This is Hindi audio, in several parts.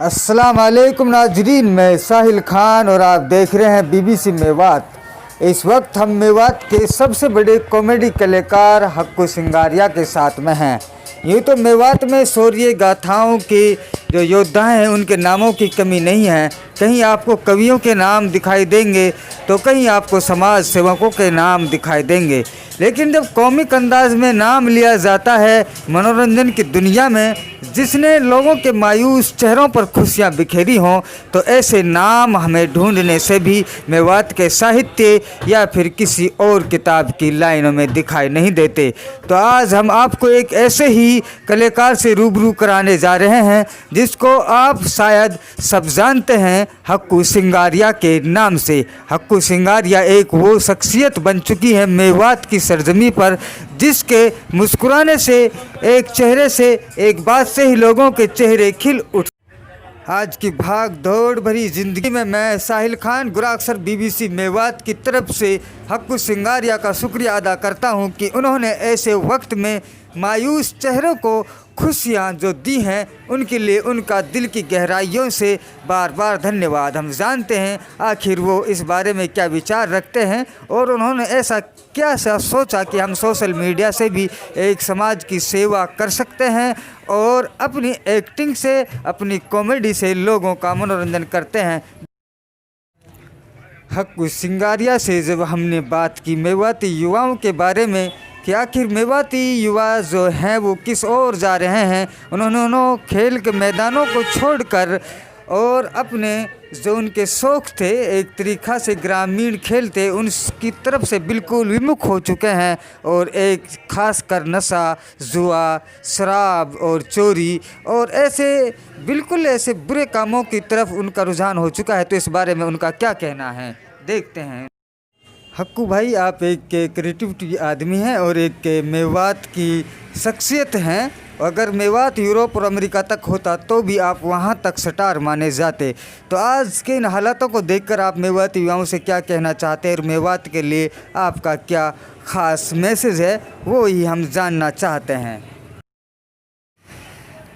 अस्सलाम वालेकुम नाजरीन, मैं साहिल खान और आप देख रहे हैं बीबीसी मेवात। इस वक्त हम मेवात के सबसे बड़े कॉमेडी कलाकार हक्कू सिंगारिया के साथ में हैं। यूँ तो मेवात में शौर्य गाथाओं के जो योद्धा हैं उनके नामों की कमी नहीं है। कहीं आपको कवियों के नाम दिखाई देंगे तो कहीं आपको समाज सेवकों के नाम दिखाई देंगे, लेकिन जब कॉमिक अंदाज में नाम लिया जाता है मनोरंजन की दुनिया में जिसने लोगों के मायूस चेहरों पर खुशियां बिखेरी हों, तो ऐसे नाम हमें ढूंढने से भी मेवात के साहित्य या फिर किसी और किताब की लाइनों में दिखाई नहीं देते। तो आज हम आपको एक ऐसे ही कलाकार से रूबरू कराने जा रहे हैं जिसको आप शायद सब जानते हैं, हक्कू सिंगारिया के नाम से। हक्कू सिंगारिया एक वो शख्सियत बन चुकी है मेवात की सरजमी पर जिसके मुस्कुराने से, एक चेहरे से, एक बात से ही लोगों के चेहरे खिल उठ। आज की भाग दौड़ भरी ज़िंदगी में मैं साहिल खान गुराक्सर बीबीसी मेवात की तरफ से हक्कू सिंगारिया का शुक्रिया अदा करता हूं कि उन्होंने ऐसे वक्त में मायूस चेहरों को खुशियाँ जो दी हैं उनके लिए उनका दिल की गहराइयों से बार बार धन्यवाद। हम जानते हैं आखिर वो इस बारे में क्या विचार रखते हैं और उन्होंने ऐसा क्या सोचा कि हम सोशल मीडिया से भी एक समाज की सेवा कर सकते हैं और अपनी एक्टिंग से, अपनी कॉमेडी से लोगों का मनोरंजन करते हैं। हक्कू सिंगारिया से जब हमने बात की मेवाती युवाओं के बारे में कि आखिर मेवाती युवा जो हैं वो किस ओर जा रहे हैं, उन्होंने खेल के मैदानों को छोड़कर और अपने जो उनके शौक़ थे एक तरीक़ा से ग्रामीण खेल थे उनकी तरफ से बिल्कुल विमुख हो चुके हैं और एक ख़ास कर नशा, जुआ, शराब और चोरी और ऐसे बिल्कुल ऐसे बुरे कामों की तरफ उनका रुझान हो चुका है। तो इस बारे में उनका क्या कहना है, देखते हैं। हक्कू भाई, आप एक क्रिएटिविटी आदमी हैं और एक मेवात की शख्सियत हैं। अगर मेवात यूरोप और अमेरिका तक होता तो भी आप वहां तक स्टार माने जाते। तो आज के इन हालातों को देखकर आप मेवाती युवाओं से क्या कहना चाहते हैं और मेवात के लिए आपका क्या ख़ास मैसेज है, वो ही हम जानना चाहते हैं।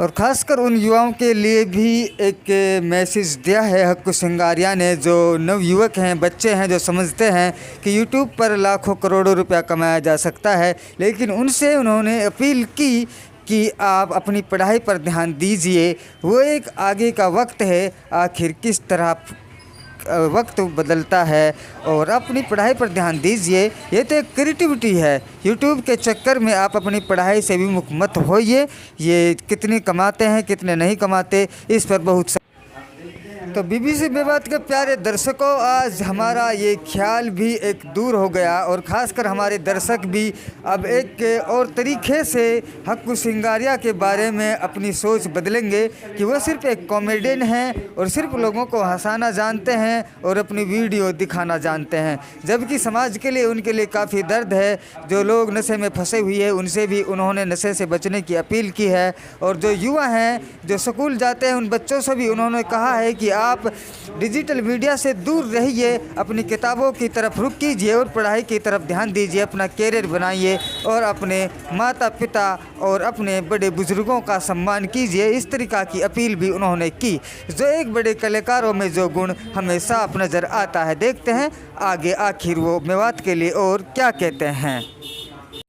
और ख़ासकर उन युवाओं के लिए भी एक मैसेज दिया है हक्कू सिंगारिया ने, जो नवयुवक हैं, बच्चे हैं, जो समझते हैं कि यूट्यूब पर लाखों करोड़ों रुपया कमाया जा सकता है, लेकिन उनसे उन्होंने अपील की कि आप अपनी पढ़ाई पर ध्यान दीजिए। वो एक आगे का वक्त है, आखिर किस तरह वक्त बदलता है और अपनी पढ़ाई पर ध्यान दीजिए। ये तो एक क्रिएटिविटी है। यूट्यूब के चक्कर में आप अपनी पढ़ाई से विमुख मत होइए। ये कितने कमाते हैं कितने नहीं कमाते इस पर बहुत तो बीबीसी मेवात के प्यारे दर्शकों, आज हमारा ये ख्याल भी एक दूर हो गया और ख़ासकर हमारे दर्शक भी अब एक और तरीक़े से हक्कू सिंगारिया के बारे में अपनी सोच बदलेंगे कि वो सिर्फ एक कॉमेडियन हैं और सिर्फ लोगों को हंसाना जानते हैं और अपनी वीडियो दिखाना जानते हैं, जबकि समाज के लिए उनके लिए काफ़ी दर्द है। जो लोग नशे में फंसे हुए हैं उनसे भी उन्होंने नशे से बचने की अपील की है और जो युवा हैं जो स्कूल जाते हैं उन बच्चों से भी उन्होंने कहा है कि आप डिजिटल मीडिया से दूर रहिए, अपनी किताबों की तरफ रुख कीजिए और पढ़ाई की तरफ ध्यान दीजिए, अपना कैरियर बनाइए और अपने माता पिता और अपने बड़े बुजुर्गों का सम्मान कीजिए। इस तरीक़ा की अपील भी उन्होंने की, जो एक बड़े कलाकारों में जो गुण हमें साफ नज़र आता है। देखते हैं आगे आखिर वो मेवात के लिए और क्या कहते हैं।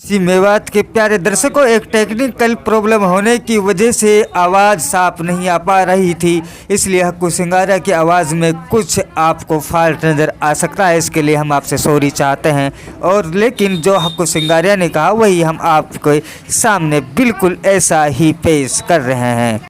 इसी मेवात के प्यारे दर्शकों, एक टेक्निकल प्रॉब्लम होने की वजह से आवाज़ साफ नहीं आ पा रही थी, इसलिए हक्कू सिंगारिया की आवाज़ में कुछ आपको फॉल्ट नज़र आ सकता है। इसके लिए हम आपसे सॉरी चाहते हैं और लेकिन जो हक्कू सिंगारिया ने कहा वही हम आपके सामने बिल्कुल ऐसा ही पेश कर रहे हैं।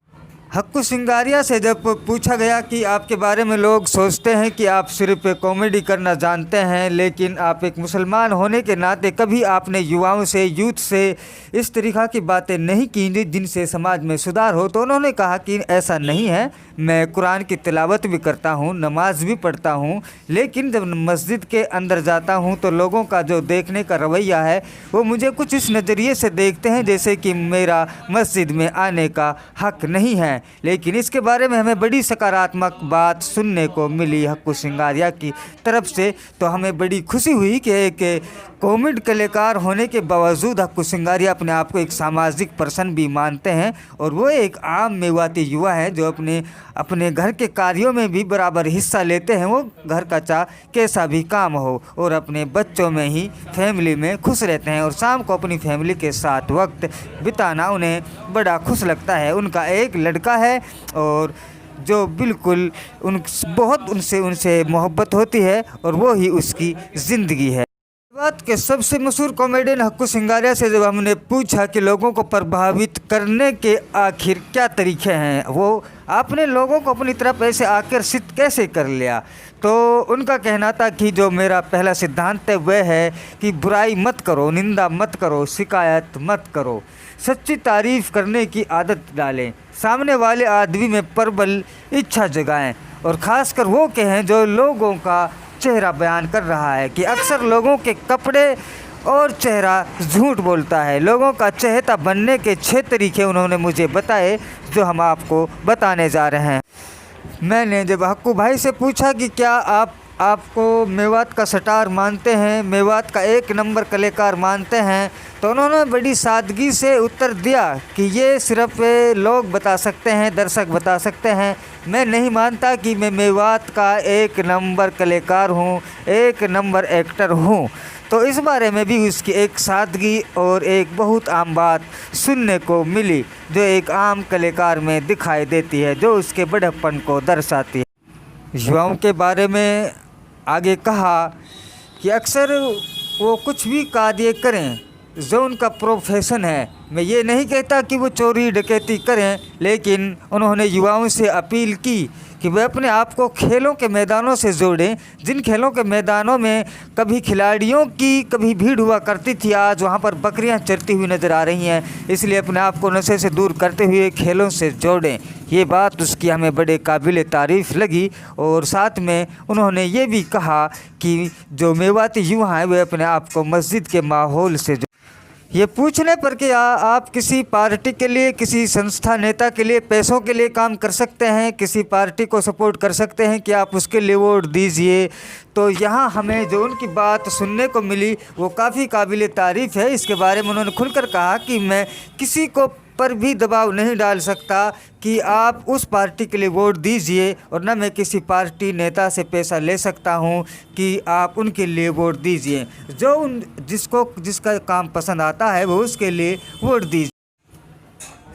हक्कू सिंगारिया से जब पूछा गया कि आपके बारे में लोग सोचते हैं कि आप सिर्फ कॉमेडी करना जानते हैं, लेकिन आप एक मुसलमान होने के नाते कभी आपने युवाओं से, यूथ से इस तरीक़ा की बातें नहीं की जिनसे समाज में सुधार हो, तो उन्होंने कहा कि ऐसा नहीं है। मैं कुरान की तिलावत भी करता हूँ, नमाज भी पढ़ता हूँ, लेकिन जब मस्जिद के अंदर जाता हूँ तो लोगों का जो देखने का रवैया है वो मुझे कुछ इस नज़रिए से देखते हैं जैसे कि मेरा मस्जिद में आने का हक़ नहीं है। लेकिन इसके बारे में हमें बड़ी सकारात्मक बात सुनने को मिली हक्कू सिंगारिया की तरफ से। तो हमें बड़ी खुशी हुई कि एक कॉमेडी कलाकार होने के बावजूद हक्कू सिंगारिया अपने आप को एक सामाजिक पर्सन भी मानते हैं और वो एक आम मेवाती युवा है जो अपने घर के कार्यों में भी बराबर हिस्सा लेते हैं। वो घर का चाहे कैसा भी काम हो और अपने बच्चों में ही फैमिली में खुश रहते हैं और शाम को अपनी फैमिली के साथ वक्त बिताना उन्हें बड़ा खुश लगता है। उनका एक लड़का है और जो बिल्कुल बहुत उनसे मोहब्बत होती है और वो ही उसकी ज़िंदगी है। बात के सबसे मशहूर कॉमेडियन हक्कू सिंगारिया से जब हमने पूछा कि लोगों को प्रभावित करने के आखिर क्या तरीके हैं, वो आपने लोगों को अपनी तरफ ऐसे आकर्षित कैसे कर लिया, तो उनका कहना था कि जो मेरा पहला सिद्धांत है वह है कि बुराई मत करो, निंदा मत करो, शिकायत मत करो, सच्ची तारीफ़ करने की आदत डालें, सामने वाले आदमी में प्रबल इच्छा जगाएं और ख़ासकर वो कहें जो लोगों का चेहरा बयान कर रहा है कि अक्सर लोगों के कपड़े और चेहरा झूठ बोलता है। लोगों का चहेता बनने के 6 तरीके उन्होंने मुझे बताए जो हम आपको बताने जा रहे हैं। मैंने जब हक्कू भाई से पूछा कि क्या आपको मेवात का स्टार मानते हैं, मेवात का एक नंबर कलाकार मानते हैं, तो उन्होंने बड़ी सादगी से उत्तर दिया कि ये सिर्फ लोग बता सकते हैं, दर्शक बता सकते हैं, मैं नहीं मानता कि मैं मेवात का एक नंबर कलाकार हूँ, एक नंबर एक्टर हूँ। तो इस बारे में भी उसकी एक सादगी और एक बहुत आम बात सुनने को मिली जो एक आम कलाकार में दिखाई देती है, जो उसके बड़प्पन को दर्शाती है। युवाओं के बारे में आगे कहा कि अक्सर वो कुछ भी कार्य करें जो उनका प्रोफेशन है। मैं ये नहीं कहता कि वो चोरी डकैती करें, लेकिन उन्होंने युवाओं से अपील की कि वे अपने आप को खेलों के मैदानों से जोड़ें, जिन खेलों के मैदानों में कभी खिलाड़ियों की कभी भीड़ हुआ करती थी, आज वहाँ पर बकरियाँ चरती हुई नज़र आ रही हैं। इसलिए अपने आप को नशे से दूर करते हुए खेलों से जोड़ें। ये बात उसकी हमें बड़े काबिल तारीफ़ लगी और साथ में उन्होंने ये भी कहा कि जो मेवाती युवा हैं वे अपने आप को मस्जिद के माहौल से ये पूछने पर कि आप किसी पार्टी के लिए, किसी संस्था नेता के लिए, पैसों के लिए काम कर सकते हैं, किसी पार्टी को सपोर्ट कर सकते हैं कि आप उसके लिए वोट दीजिए, तो यहाँ हमें जो उनकी बात सुनने को मिली वो काफ़ी काबिल तारीफ़ है। इसके बारे में उन्होंने खुलकर कहा कि मैं किसी को पर भी दबाव नहीं डाल सकता कि आप उस पार्टी के लिए वोट दीजिए और न मैं किसी पार्टी नेता से पैसा ले सकता हूं कि आप उनके लिए वोट दीजिए। जो जिसका काम पसंद आता है वो उसके लिए वोट दीजिए।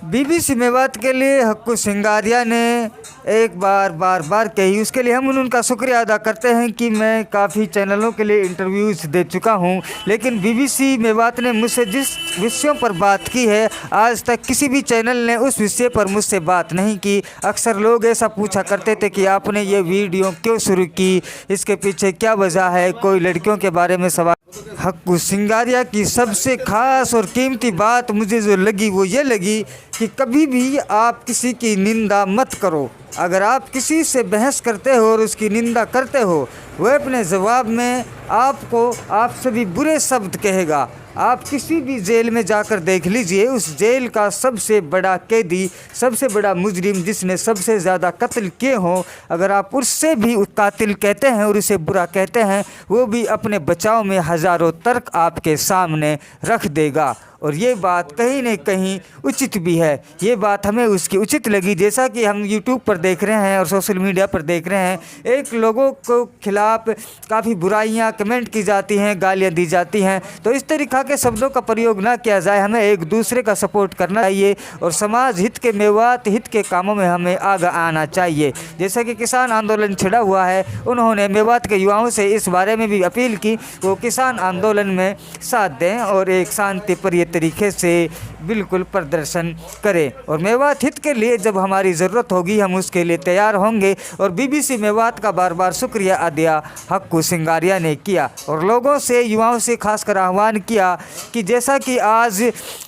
BBC मेवात के लिए हक्कू सिंगारिया ने एक बार कही, उसके लिए हम उनका शुक्रिया अदा करते हैं कि मैं काफ़ी चैनलों के लिए इंटरव्यूज़ दे चुका हूं, लेकिन BBC मेवात ने मुझसे जिस विषयों पर बात की है आज तक किसी भी चैनल ने उस विषय पर मुझसे बात नहीं की। अक्सर लोग ऐसा पूछा करते थे कि आपने ये वीडियो क्यों शुरू की, इसके पीछे क्या वजह है, कोई लड़कियों के बारे में सवाल। हक्कू सिंगारिया की सबसे ख़ास और कीमती बात मुझे जो लगी वो ये लगी कि कभी भी आप किसी की निंदा मत करो। अगर आप किसी से बहस करते हो और उसकी निंदा करते हो, वह अपने जवाब में आपको आपसे भी बुरे शब्द कहेगा। आप किसी भी जेल में जाकर देख लीजिए, उस जेल का सबसे बड़ा कैदी, सबसे बड़ा मुजरिम जिसने सबसे ज़्यादा कत्ल किए हों, अगर आप उससे भी कातिल कहते हैं और उसे बुरा कहते हैं, वो भी अपने बचाव में हज़ारों तर्क आपके सामने रख देगा। और ये बात कहीं न कहीं उचित भी है। ये बात हमें उसकी उचित लगी। जैसा कि हम YouTube पर देख रहे हैं और सोशल मीडिया पर देख रहे हैं, एक लोगों को खिलाफ काफ़ी बुराइयां कमेंट की जाती हैं, गालियां दी जाती हैं, तो इस तरीक़ा के शब्दों का प्रयोग ना किया जाए। हमें एक दूसरे का सपोर्ट करना चाहिए और समाज हित के, मेवात हित के कामों में हमें आगे आना चाहिए। जैसा कि किसान आंदोलन छिड़ा हुआ है, उन्होंने मेवात के युवाओं से इस बारे में भी अपील की वो किसान आंदोलन में साथ दें और एक शांतिप्रिय तरीके से बिल्कुल प्रदर्शन करें। और मेवात हित के लिए जब हमारी ज़रूरत होगी हम उसके लिए तैयार होंगे। और BBC मेवात का बार बार शुक्रिया अदा हक्कू सिंगारिया ने किया और लोगों से, युवाओं से खासकर आह्वान किया कि जैसा कि आज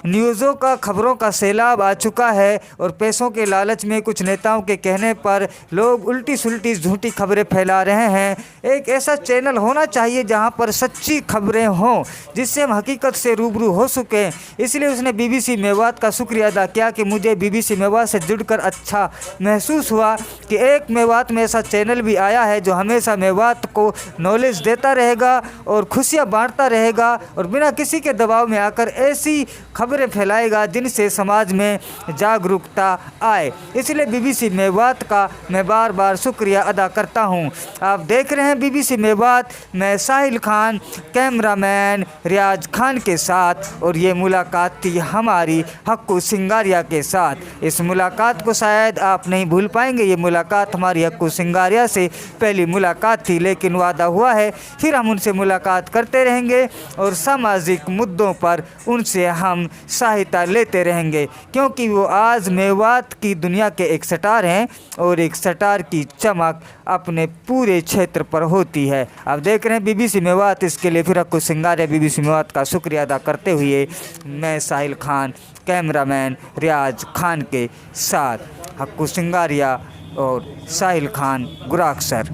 न्यूज़ों का, खबरों का सैलाब आ चुका है और पैसों के लालच में कुछ नेताओं के कहने पर लोग उल्टी सुल्टी झूठी खबरें फैला रहे हैं, एक ऐसा चैनल होना चाहिए जहां पर सच्ची खबरें हों जिससे हम हकीकत से रूबरू हो सकें। इसलिए उसने BBC BBC मेवात का शुक्रिया अदा किया कि मुझे BBC मेवात से जुड़कर अच्छा महसूस हुआ कि एक मेवात में ऐसा चैनल भी आया है जो हमेशा मेवात को नॉलेज देता रहेगा और खुशियाँ बांटता रहेगा और बिना किसी के दबाव में आकर ऐसी खबरें फैलाएगा जिनसे समाज में जागरूकता आए। इसलिए BBC मेवात का मैं बार बार शुक्रिया अदा करता हूं। आप देख रहे हैं BBC मेवात, मैं साहिल खान, कैमरामैन रियाज खान के साथ, और ये मुलाकात थी हमारी हक्कू सिंगारिया के साथ। इस मुलाकात को शायद आप नहीं भूल पाएंगे। ये मुलाकात हमारी हक्कू सिंगारिया से पहली मुलाकात थी, लेकिन वादा हुआ है फिर हम उनसे मुलाकात करते रहेंगे और सामाजिक मुद्दों पर उनसे हम सहायता लेते रहेंगे, क्योंकि वो आज मेवात की दुनिया के एक स्टार हैं और एक स्टार की चमक अपने पूरे क्षेत्र पर होती है। आप देख रहे हैं BBC मेवात। इसके लिए फिर हक्कू सिंगारिया BBC मेवात का शुक्रिया अदा करते हुए मैं साहिल खान, कैमरामैन रियाज खान के साथ, हक्कू सिंगारिया और साहिल खान गुराक्सर।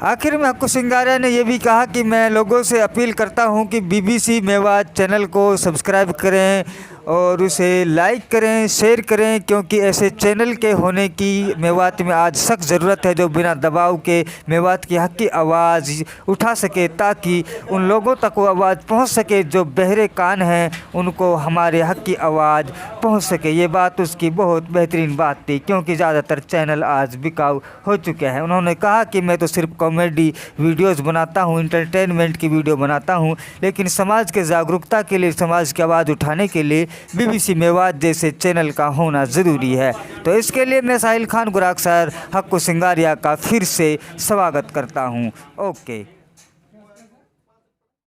आखिर में हक्कू सिंगारिया ने यह भी कहा कि मैं लोगों से अपील करता हूं कि BBC मेवात चैनल को सब्सक्राइब करें और उसे लाइक करें, शेयर करें, क्योंकि ऐसे चैनल के होने की मेवात में आज सख्त ज़रूरत है जो बिना दबाव के मेवात की हक की आवाज़ उठा सके, ताकि उन लोगों तक वो आवाज़ पहुंच सके जो बहरे कान हैं, उनको हमारे हक की आवाज़ पहुंच सके। ये बात उसकी बहुत बेहतरीन बात थी, क्योंकि ज़्यादातर चैनल आज बिकाऊ हो चुके हैं। उन्होंने कहा कि मैं तो सिर्फ कॉमेडी वीडियोज़ बनाता हूँ, इंटरटेनमेंट की वीडियो बनाता हूँ, लेकिन समाज के जागरूकता के लिए, समाज की आवाज़ उठाने के लिए BBC मेवात जैसे चैनल का होना ज़रूरी है। तो इसके लिए मैं साहिल खान गुराक्सर हक्कू सिंगारिया का फिर से स्वागत करता हूँ। ओके।